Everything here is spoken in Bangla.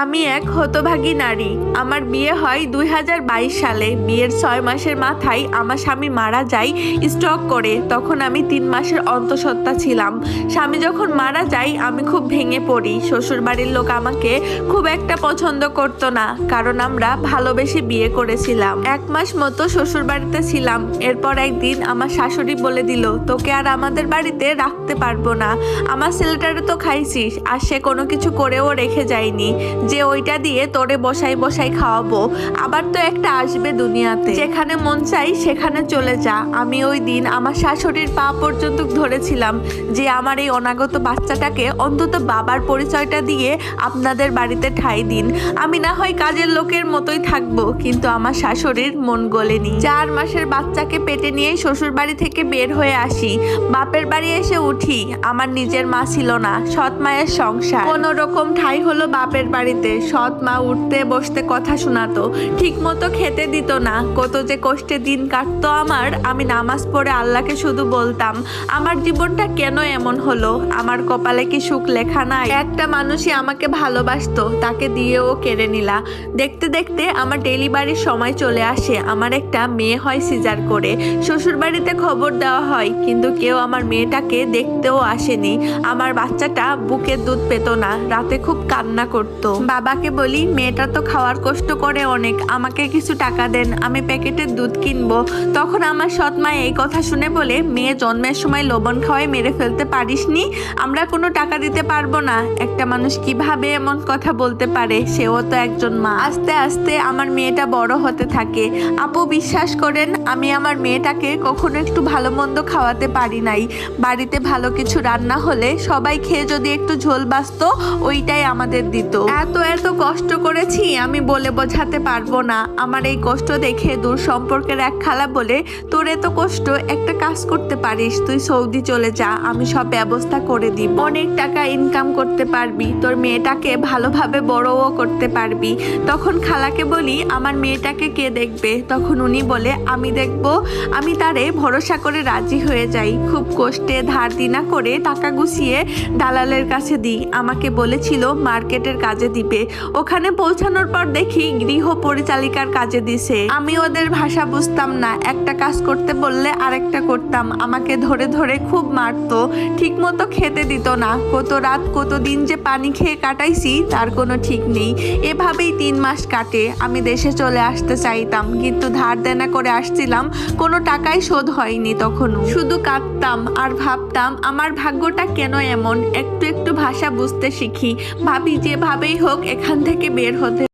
আমি এক হতভাগী নারী। আমার বিয়ে হয় 2022 সালে। বিয়ের 6 মাসের মাথায় আমার স্বামী মারা যায় স্ট্রোক করে। তখন আমি 3 মাসের অন্তঃসত্ত্বা ছিলাম। স্বামী যখন মারা যায় আমি খুব ভেঙে পড়ি। শ্বশুর বাড়ির লোক আমাকে খুব একটা পছন্দ করতো না, কারণ আমরা ভালোবেসে বিয়ে করেছিলাম। 1 মাস মতো শ্বশুর বাড়িতে ছিলাম। এরপর একদিন আমার শাশুড়ি বলে দিল, তোকে আর আমাদের বাড়িতে রাখতে পারবো না। আমার ছেলেটারে তো খাইছিস, আর সে কোনো কিছু করেও রেখে যায়নি যে ওইটা দিয়ে তোরে বসাই বসাই খাওয়াবো। আবার তো একটা আসবে দুনিয়াতে, যেখানে মন চাই সেখানে চলে যা। আমি ওই দিন আমার শাশুড়ির পা পর্যন্ত ধরেছিলাম যে আমার এই অনাগত বাচ্চাটাকে অন্তত বাবার পরিচয়টা দিয়ে আপনাদের বাড়িতে ঠাঁই দিন। আমি না হয় কাজের লোকের মতোই থাকবো, কিন্তু আমার শাশুড়ির মন গলেনি। 4 মাসের বাচ্চাকে পেটে নিয়ে শ্বশুর বাড়ি থেকে বের হয়ে আসি। বাপের বাড়ি এসে উঠি, আমার নিজের মা ছিল না, সৎ মায়ের সংসার। কোনো রকম ঠাঁই হলো বাপের বাড়িতে। সৎ মা উঠতে বসতে কথা শোনাতো, ঠিক মতো খেতে দিত না। কত যে কষ্টে দিন কাটতো আমার। আমি নামাজ পড়ে আল্লাহকে শুধু বলতাম, আমার জীবনটা কেন এমন হলো? আমার কপালে কি সুখ লেখা নাই? একটা মানুষই আমাকে ভালোবাসতো, তাকে দিয়েও কেড়ে নিলা। দেখতে দেখতে আমার ডেলিভারির সময় চলে আসে। আমার একটা মেয়ে হয় সিজার করে। শ্বশুর বাড়িতে খবর দেওয়া হয়, কিন্তু কেউ আমার মেয়েটাকে দেখতেও আসেনি। আমার বাচ্চাটা বুকের দুধ পেত না, রাতে খুব কান্না করতো। বাবাকে বলি, মেয়েটা তো খাওয়ার কষ্ট করে অনেক, আমাকে কিছু টাকা দেন, আমি প্যাকেটের দুধ কিনবো। তখন আমার সৎ মা এই কথা শুনে বলে, মেয়ে জন্মের সময় লবণ খাওয়াই মেরে ফেলতে পারিসনি, আমরা কোনো টাকা দিতে পারবো না। একটা মানুষ কিভাবে এমন কথা বলতে পারে? সেও তো একজন মা। আস্তে আস্তে আমার মেয়েটা বড় হতে থাকে। আপু বিশ্বাস করেন, আমি আমার মেয়েটাকে কখনো একটু ভালো মন্দ খাওয়াতে পারি নাই। বাড়িতে ভালো কিছু রান্না হলে সবাই খেয়ে যদি একটু ঝোল বাঁচতো, ওইটাই আমাদের দিত। এত কষ্ট করেছি আমি বলে বোঝাতে পারবো না। আমার এই কষ্ট দেখে দূর সম্পর্কের এক খালা বলে, তোর এত কষ্ট, একটা কাজ করতে পারিস, তুই সৌদি চলে যা, আমি সব ব্যবস্থা করে দিব। অনেক টাকা ইনকাম করতে পারবি, তোর মেয়েটাকে ভালোভাবে বড়ও করতে পারবি। তখন খালাকে বলি, আমার মেয়েটাকে কে দেখবে? তখন উনি বলে, আমি দেখব। আমি তারে ভরসা করে রাজি হয়ে যাই। খুব কষ্টে ধার দিনা করে টাকা গুছিয়ে দালালের কাছে দিই। আমাকে বলেছিল মার্কেটের কাজে দিবে। ওখানে পৌঁছানোর পর দেখি গৃহ পরিচালিকার কাজে দিছে। আমি ওদের ভাষা বুঝতাম না, একটা কাজ করতে বললে আরেকটা করতাম। আমাকে ধরে ধরে খুব মারতো, ঠিক মতো খেতে দিত না। কত রাত কত দিন যে পানি খেয়ে কাটাইছি তার কোনো ঠিক নেই। এভাবেই 3 মাস কাটে। আমি দেশে চলে আসতে চাইতাম, কিন্তু ধার দেনা করে আসছিলাম, কোনো টাকাই শোধ হয়নি। তখনও শুধু কাঁদতাম আর ভাবতাম, আমার ভাগ্যটা কেন এমন? একটু একটু ভাষা বুঝতে শিখি, ভাবি যেভাবেই হোক এখান থেকে বের হতে।